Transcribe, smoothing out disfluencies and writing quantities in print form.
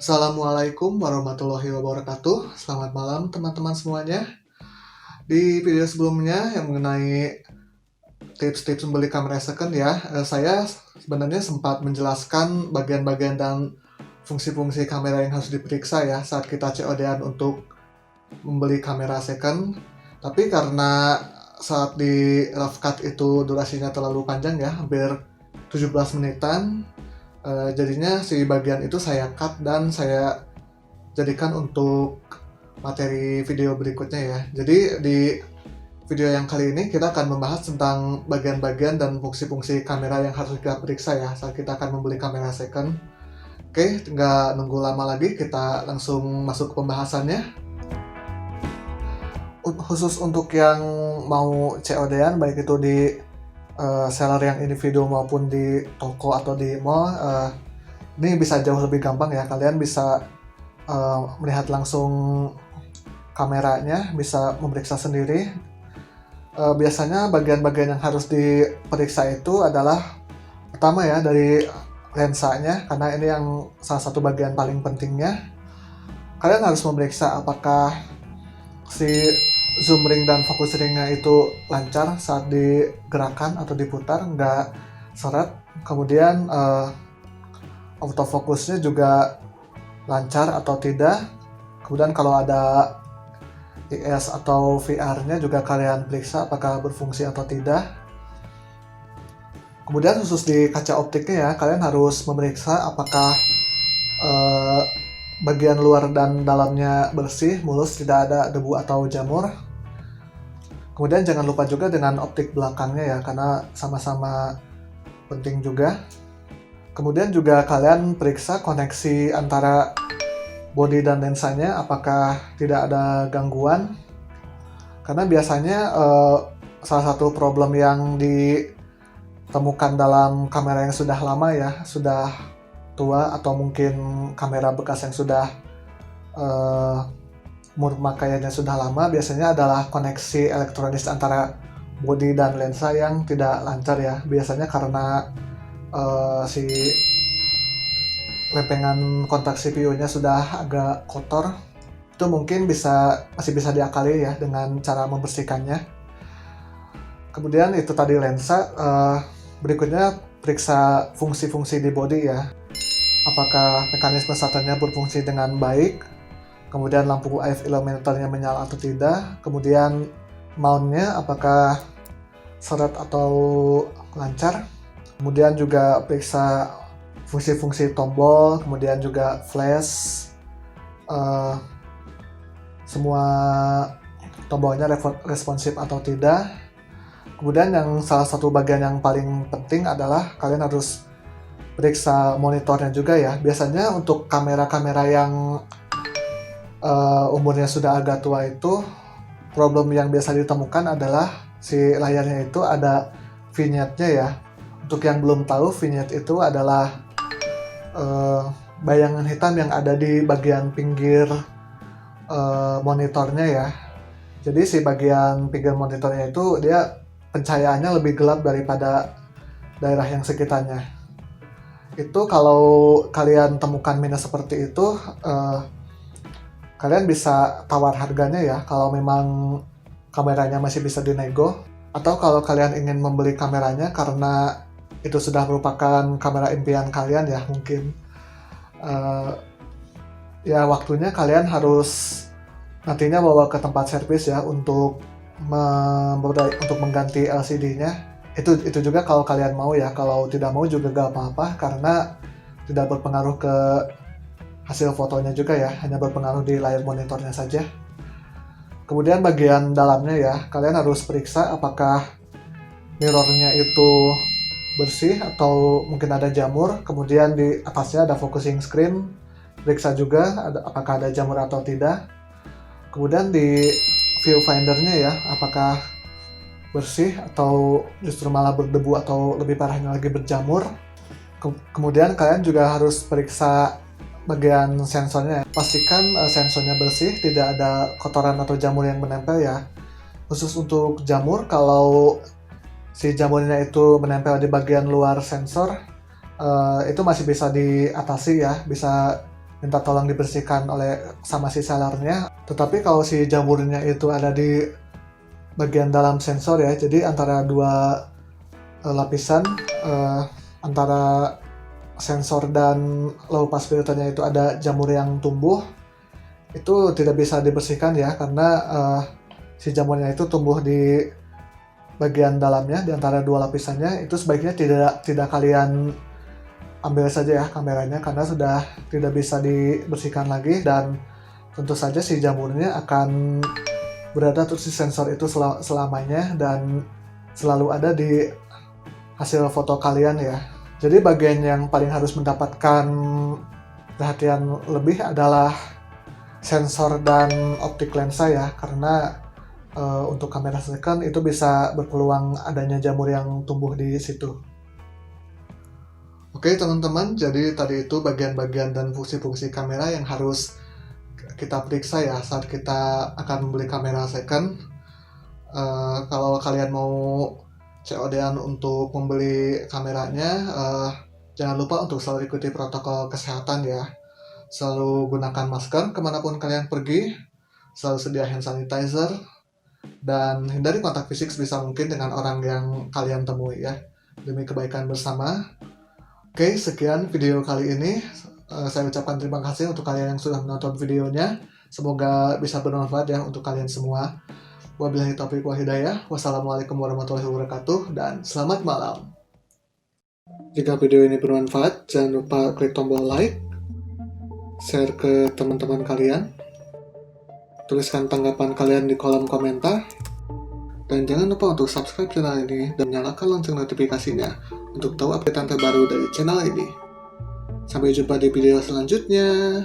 Assalamualaikum warahmatullahi wabarakatuh. Selamat malam teman-teman semuanya. Di video sebelumnya yang mengenai tips-tips membeli kamera second ya, saya sebenarnya sempat menjelaskan bagian-bagian dan fungsi-fungsi kamera yang harus diperiksa ya saat kita COD-an untuk membeli kamera second. Tapi karena saat di rough cut itu durasinya terlalu panjang ya, hampir 17 menitan, jadinya si bagian itu saya cut dan saya jadikan untuk materi video berikutnya ya. Jadi di video yang kali ini kita akan membahas tentang bagian-bagian dan fungsi-fungsi kamera yang harus kita periksa ya saat kita akan membeli kamera second. Oke, nggak nunggu lama lagi, kita langsung masuk ke pembahasannya. Khusus untuk yang mau COD-an, baik itu di seller yang individu maupun di toko atau di mall, ini bisa jauh lebih gampang ya. Kalian bisa melihat langsung kameranya, bisa memeriksa sendiri. Biasanya bagian-bagian yang harus diperiksa itu adalah pertama ya dari lensanya, karena ini yang salah satu bagian paling pentingnya. Kalian harus memeriksa apakah si zoom ring dan focus ringnya itu lancar saat digerakkan atau diputar, nggak seret. Kemudian autofocusnya juga lancar atau tidak. Kemudian kalau ada IS atau VR-nya juga kalian periksa apakah berfungsi atau tidak. Kemudian khusus di kaca optiknya ya, kalian harus memeriksa apakah bagian luar dan dalamnya bersih, mulus, tidak ada debu atau jamur. Kemudian jangan lupa juga dengan optik belakangnya ya, karena sama-sama penting juga. Kemudian juga kalian periksa koneksi antara bodi dan lensanya, apakah tidak ada gangguan. Karena biasanya salah satu problem yang ditemukan dalam kamera yang sudah lama ya, sudah tua atau mungkin kamera bekas yang sudah umur pemakaiannya sudah lama, biasanya adalah koneksi elektronis antara bodi dan lensa yang tidak lancar ya. Biasanya karena si lempengan kontak CPU-nya sudah agak kotor. Itu mungkin masih bisa diakali ya dengan cara membersihkannya. Kemudian itu tadi lensa. Berikutnya periksa fungsi-fungsi di bodi ya. Apakah mekanisme starternya berfungsi dengan baik. Kemudian lampu AF illuminatornya menyala atau tidak. Kemudian mountnya apakah seret atau lancar. Kemudian juga periksa fungsi-fungsi tombol, kemudian juga flash, semua tombolnya responsif atau tidak. Kemudian yang salah satu bagian yang paling penting adalah kalian harus periksa monitornya juga ya. Biasanya untuk kamera-kamera yang umurnya sudah agak tua itu, problem yang biasa ditemukan adalah si layarnya itu ada vignette-nya ya. Untuk yang belum tahu, vignette itu adalah bayangan hitam yang ada di bagian pinggir monitornya ya. Jadi si bagian pinggir monitornya itu dia pencahayaannya lebih gelap daripada daerah yang sekitarnya. Itu kalau kalian temukan minus seperti itu, kalian bisa tawar harganya ya kalau memang kameranya masih bisa dinego. Atau kalau kalian ingin membeli kameranya karena itu sudah merupakan kamera impian kalian ya, mungkin ya waktunya kalian harus nantinya bawa ke tempat servis ya untuk mengganti LCD-nya. Itu juga kalau kalian mau ya. Kalau tidak mau juga gak apa-apa, karena tidak berpengaruh ke hasil fotonya juga ya, hanya berpengaruh di layar monitornya saja. Kemudian bagian dalamnya ya, kalian harus periksa apakah mirrornya itu bersih atau mungkin ada jamur. Kemudian di atasnya ada focusing screen, periksa juga apakah ada jamur atau tidak. Kemudian di viewfindernya ya, apakah bersih atau justru malah berdebu atau lebih parahnya lagi berjamur. Kemudian kalian juga harus periksa bagian sensornya. Pastikan sensornya bersih, tidak ada kotoran atau jamur yang menempel ya. Khusus untuk jamur, kalau si jamurnya itu menempel di bagian luar sensor, itu masih bisa diatasi ya, bisa minta tolong dibersihkan sama si sellernya. Tetapi kalau si jamurnya itu ada di bagian dalam sensor ya, jadi antara dua lapisan antara sensor dan low pass filternya itu ada jamur yang tumbuh, itu tidak bisa dibersihkan ya, karena si jamurnya itu tumbuh di bagian dalamnya di antara dua lapisannya. Itu sebaiknya tidak kalian ambil saja ya kameranya, karena sudah tidak bisa dibersihkan lagi, dan tentu saja si jamurnya akan berada terus di sensor itu selamanya dan selalu ada di hasil foto kalian ya. Jadi bagian yang paling harus mendapatkan perhatian lebih adalah sensor dan optik lensa ya, karena untuk kamera second itu bisa berpeluang adanya jamur yang tumbuh di situ. Oke teman-teman, jadi tadi itu bagian-bagian dan fungsi-fungsi kamera yang harus kita periksa ya saat kita akan membeli kamera second. Kalau kalian mau COD-an untuk membeli kameranya, jangan lupa untuk selalu ikuti protokol kesehatan ya. Selalu gunakan masker kemanapun kalian pergi, selalu sedia hand sanitizer, dan hindari kontak fisik sebisa mungkin dengan orang yang kalian temui ya, demi kebaikan bersama. Oke, sekian video kali ini. Saya ucapkan terima kasih untuk kalian yang sudah menonton videonya. Semoga bisa bermanfaat ya untuk kalian semua. Wabillahi taufiq wal hidayah. Wassalamualaikum warahmatullahi wabarakatuh, dan selamat malam. Jika video ini bermanfaat, jangan lupa klik tombol like, share ke teman-teman kalian, tuliskan tanggapan kalian di kolom komentar, dan jangan lupa untuk subscribe channel ini dan nyalakan lonceng notifikasinya untuk tahu update terbaru dari channel ini. Sampai jumpa di video selanjutnya.